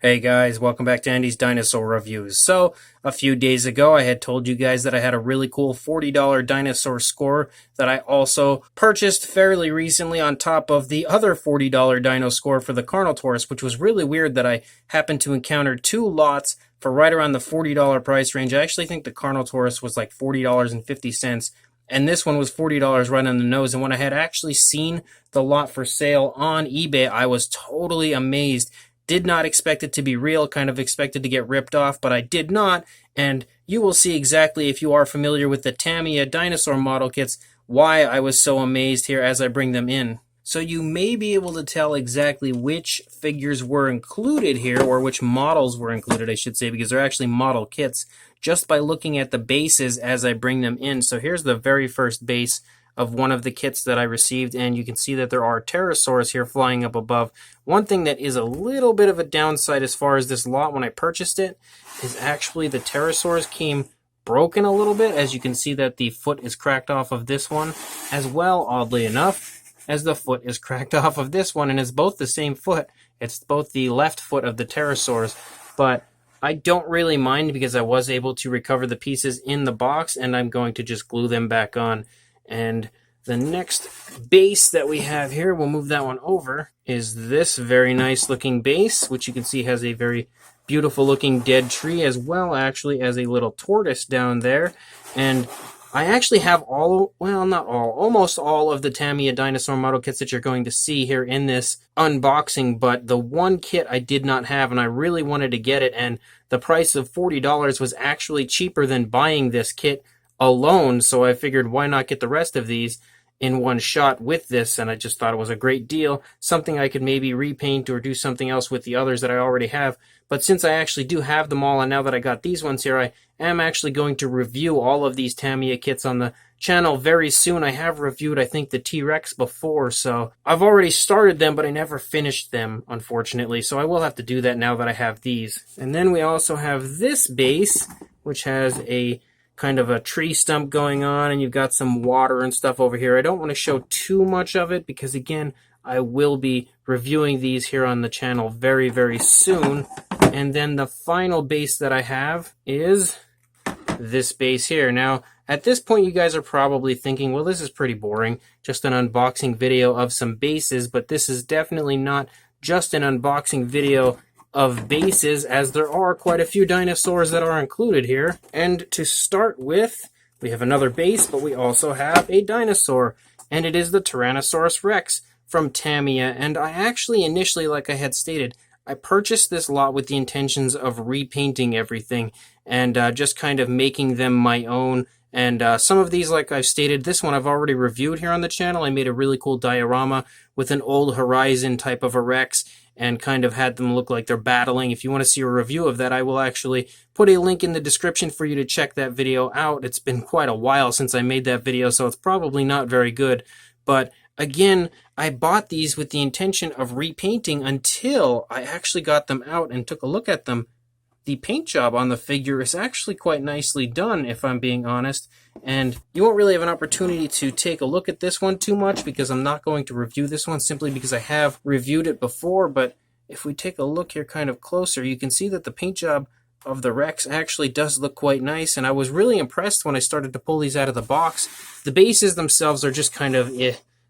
Hey guys, welcome back to Andy's Dinosaur Reviews. So, a few days ago I had told you guys that I had a really cool $40 dinosaur score that I also purchased fairly recently on top of the other $40 dino score for the Carnotaurus, which was really weird that I happened to encounter two lots for right around the $40 price range. I actually think the Carnotaurus was like $40.50. And this one was $40 right on the nose. And when I had actually seen the lot for sale on eBay, I was totally amazed. Did not expect it to be real, kind of expected to get ripped off, but I did not, and you will see exactly, if you are familiar with the Tamia dinosaur model kits, why I was so amazed here as I bring them in. So you may be able to tell exactly which figures were included here, or which models were included, I should say, because they're actually model kits, just by looking at the bases as I bring them in. So here's the very first base of one of the kits that I received, and you can see that there are pterosaurs here flying up above. One thing that is a little bit of a downside as far as this lot when I purchased it is actually the pterosaurs came broken a little bit, as you can see that the foot is cracked off of this one, as well, oddly enough, as the foot is cracked off of this one, and it's both the same foot. It's both the left foot of the pterosaurs, but I don't really mind because I was able to recover the pieces in the box, and I'm going to just glue them back on. And the next base that we have here, we'll move that one over, is this very nice looking base, which you can see has a very beautiful looking dead tree, as well actually as a little tortoise down there. And I actually have almost all of the Tamia dinosaur model kits that you're going to see here in this unboxing, but the one kit I did not have, and I really wanted to get it, and the price of $40 was actually cheaper than buying this kit alone, so I figured why not get the rest of these in one shot with this, and I just thought it was a great deal, something I could maybe repaint or do something else with the others that I already have. But since I actually do have them all, and now that I got these ones here, I am actually going to review all of these Tamia kits on the channel very soon. I have reviewed, I think, the T-Rex before, so I've already started them, but I never finished them, unfortunately, so I will have to do that now that I have these. And then we also have this base, which has a kind of a tree stump going on, and you've got some water and stuff over here. I don't want to show too much of it because, again, I will be reviewing these here on the channel very, very soon. And then the final base that I have is this base here. Now, at this point, you guys are probably thinking, well, this is pretty boring, just an unboxing video of some bases, but this is definitely not just an unboxing video of bases, as there are quite a few dinosaurs that are included here. And to start with, we have another base, but we also have a dinosaur, and it is the Tyrannosaurus Rex from Tamia. And I actually initially, like I had stated, I purchased this lot with the intentions of repainting everything and just kind of making them my own. And some of these, like I've stated, this one I've already reviewed here on the channel. I made a really cool diorama with an old Horizon type of a Rex and kind of had them look like they're battling. If you want to see a review of that, I will actually put a link in the description for you to check that video out. It's been quite a while since I made that video, so it's probably not very good. But again, I bought these with the intention of repainting until I actually got them out and took a look at them. The paint job on the figure is actually quite nicely done, if I'm being honest, and you won't really have an opportunity to take a look at this one too much because I'm not going to review this one simply because I have reviewed it before. But if we take a look here kind of closer, you can see that the paint job of the Rex actually does look quite nice, and I was really impressed when I started to pull these out of the box. The bases themselves are just kind of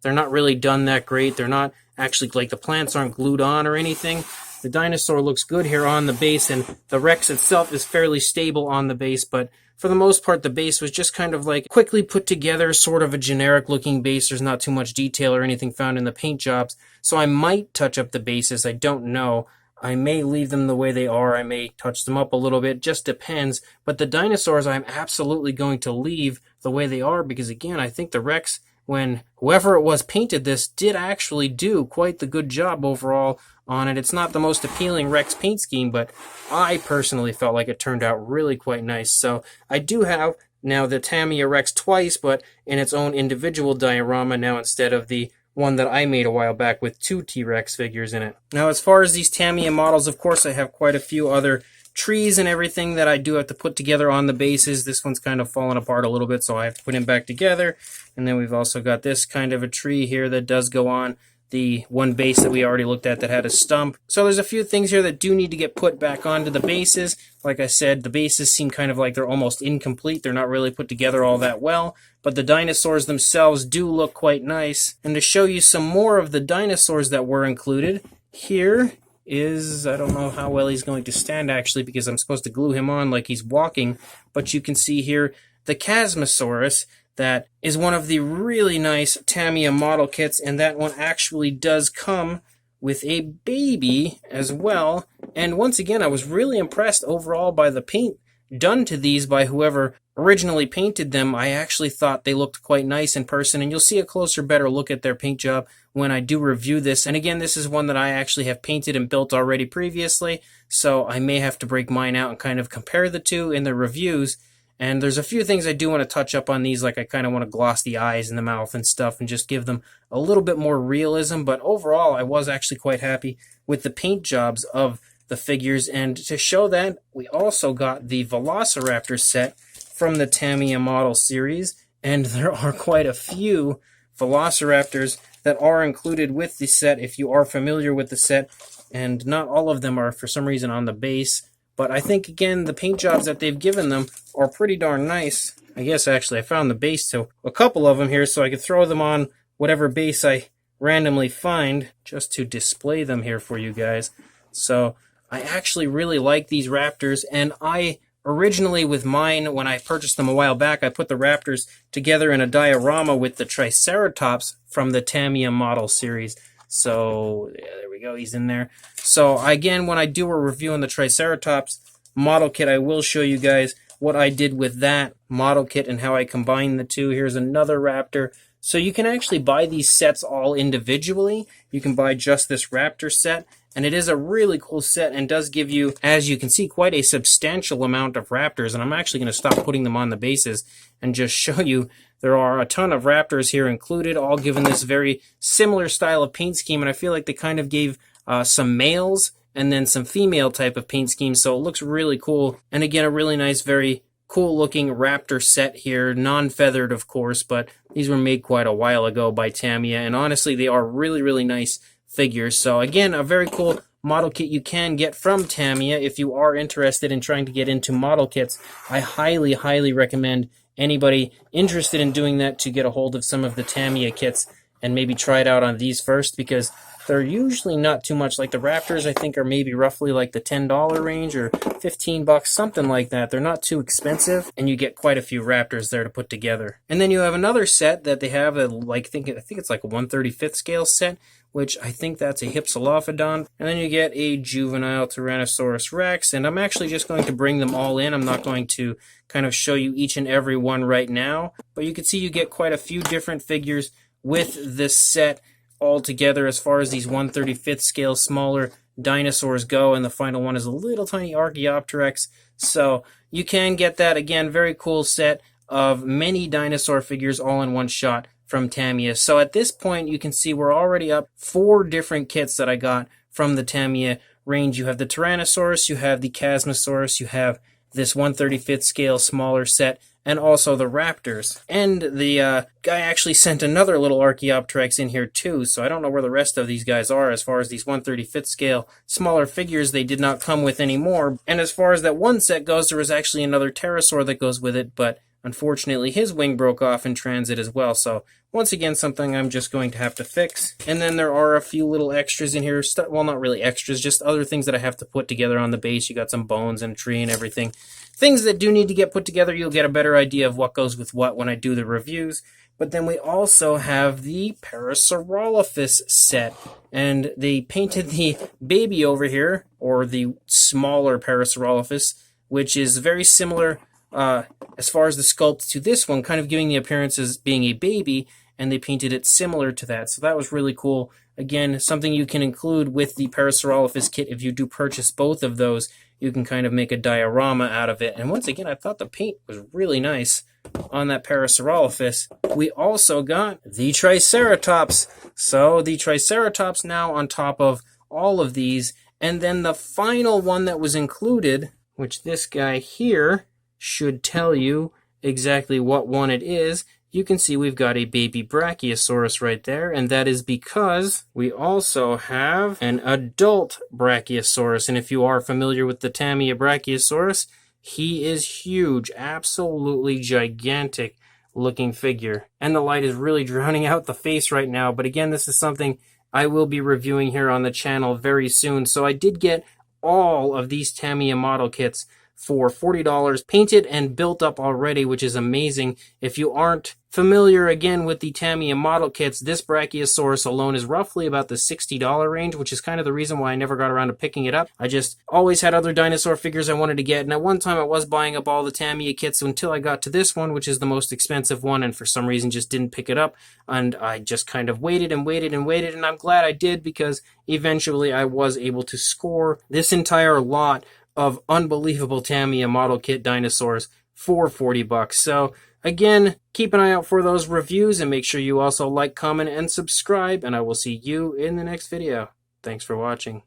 they're not really done that great. They're not actually, like, the plants aren't glued on or anything. The dinosaur looks good here on the base, and the Rex itself is fairly stable on the base, but for the most part, the base was just kind of like quickly put together, sort of a generic looking base. There's not too much detail or anything found in the paint jobs, so I might touch up the bases. I don't know. I may leave them the way they are. I may touch them up a little bit. Just depends. But the dinosaurs, I'm absolutely going to leave the way they are because, again, I think the Rex, when whoever it was painted this, did actually do quite the good job overall on it. It's not the most appealing Rex paint scheme, but I personally felt like it turned out really quite nice. So I do have now the Tamia Rex twice, but in its own individual diorama now instead of the one that I made a while back with two T-Rex figures in it. Now, as far as these Tamia models, of course, I have quite a few other trees and everything that I do have to put together on the bases. This one's kind of fallen apart a little bit, so I have to put him back together. And then we've also got this kind of a tree here that does go on. the one base that we already looked at that had a stump. So there's a few things here that do need to get put back onto the bases. Like I said, the bases seem kind of like they're almost incomplete. They're not really put together all that well. But the dinosaurs themselves do look quite nice. And to show you some more of the dinosaurs that were included, here is, I don't know how well he's going to stand actually because I'm supposed to glue him on like he's walking. But you can see here the Chasm Asaurus. That is one of the really nice Tamia model kits, and that one actually does come with a baby as well. And once again, I was really impressed overall by the paint done to these by whoever originally painted them. I actually thought they looked quite nice in person, and you'll see a closer, better look at their paint job when I do review this. And again, this is one that I actually have painted and built already previously, so I may have to break mine out and kind of compare the two in the reviews. And there's a few things I do want to touch up on these, like I kind of want to gloss the eyes and the mouth and stuff and just give them a little bit more realism. But overall, I was actually quite happy with the paint jobs of the figures. And to show that, we also got the Velociraptor set from the Tamia model series. And there are quite a few Velociraptors that are included with the set if you are familiar with the set. And not all of them are, for some reason, on the base. But I think, again, the paint jobs that they've given them are pretty darn nice. I guess, actually, I found the base to a couple of them here so I could throw them on whatever base I randomly find just to display them here for you guys. So I actually really like these Raptors, and I originally with mine, when I purchased them a while back, I put the Raptors together in a diorama with the Triceratops from the Tamia model series. So, yeah, there we go, he's in there. So, again, when I do a review on the Triceratops model kit, I will show you guys what I did with that model kit and how I combined the two. Here's another Raptor. So you can actually buy these sets all individually. You can buy just this Raptor set, and it is a really cool set and does give you, as you can see, quite a substantial amount of Raptors. And I'm actually going to stop putting them on the bases and just show you there are a ton of Raptors here included, all given this very similar style of paint scheme. And I feel like they kind of gave some males and then some female type of paint schemes. So it looks really cool. And again, a really nice, very cool looking Raptor set here. Non-feathered, of course, but these were made quite a while ago by Tamia. And honestly, they are really, really nice figures. So again, a very cool model kit you can get from Tamia if you are interested in trying to get into model kits. I highly, highly recommend anybody interested in doing that to get a hold of some of the Tamia kits and maybe try it out on these first, because they're usually not too much. Like the Raptors, I think, are maybe roughly like the $10 range or $15, something like that. They're not too expensive, and you get quite a few Raptors there to put together. And then you have another set that they have, I think it's like a 1/35th scale set, which I think that's a Hypsilophodon. And then you get a juvenile Tyrannosaurus Rex, and I'm actually just going to bring them all in. I'm not going to kind of show you each and every one right now, but you can see you get quite a few different figures with this set all together as far as these 1/35th scale smaller dinosaurs go, and the final one is a little tiny Archaeopteryx. So you can get that. Again, very cool set of many dinosaur figures all in one shot from Tamia. So at this point, you can see we're already up 4 different kits that I got from the Tamia range. You have the Tyrannosaurus, you have the Chasmosaurus, you have this 1/35th scale smaller set, and also the Raptors. And the guy actually sent another little Archaeopteryx in here too, so I don't know where the rest of these guys are as far as these 1/35th scale smaller figures. They did not come with any more. And as far as that one set goes, there was actually another pterosaur that goes with it, but unfortunately his wing broke off in transit as well. So once again, something I'm just going to have to fix. And then there are a few little extras in here. Well, not really extras, just other things that I have to put together on the base. You got some bones and a tree and everything. Things that do need to get put together. You'll get a better idea of what goes with what when I do the reviews. But then we also have the Parasaurolophus set. And they painted the baby over here, or the smaller Parasaurolophus, which is very similar as far as the sculpt to this one, kind of giving the appearance as being a baby, and they painted it similar to that. So that was really cool. Again, something you can include with the Parasaurolophus kit if you do purchase both of those. You can kind of make a diorama out of it. And once again, I thought the paint was really nice on that Parasaurolophus. We also got the Triceratops. So the Triceratops now on top of all of these. And then the final one that was included, which this guy here should tell you exactly what one it is. you can see we've got a baby Brachiosaurus right there, and that is because we also have an adult Brachiosaurus. And if you are familiar with the Tamia Brachiosaurus, he is huge, absolutely gigantic looking figure. And the light is really drowning out the face right now, but again, this is something I will be reviewing here on the channel very soon. So I did get all of these Tamia model kits for $40, painted and built up already, which is amazing. If you aren't familiar again with the Tamia model kits, this Brachiosaurus alone is roughly about the $60 range, which is kind of the reason why I never got around to picking it up. I just always had other dinosaur figures I wanted to get, and at one time I was buying up all the Tamia kits until I got to this one, which is the most expensive one, and for some reason just didn't pick it up, and I just kind of waited and waited and waited, and I'm glad I did, because eventually I was able to score this entire lot of unbelievable Tamia model kit dinosaurs for $40. So again, keep an eye out for those reviews, and make sure you also like, comment, and subscribe, and I will see you in the next video. Thanks for watching.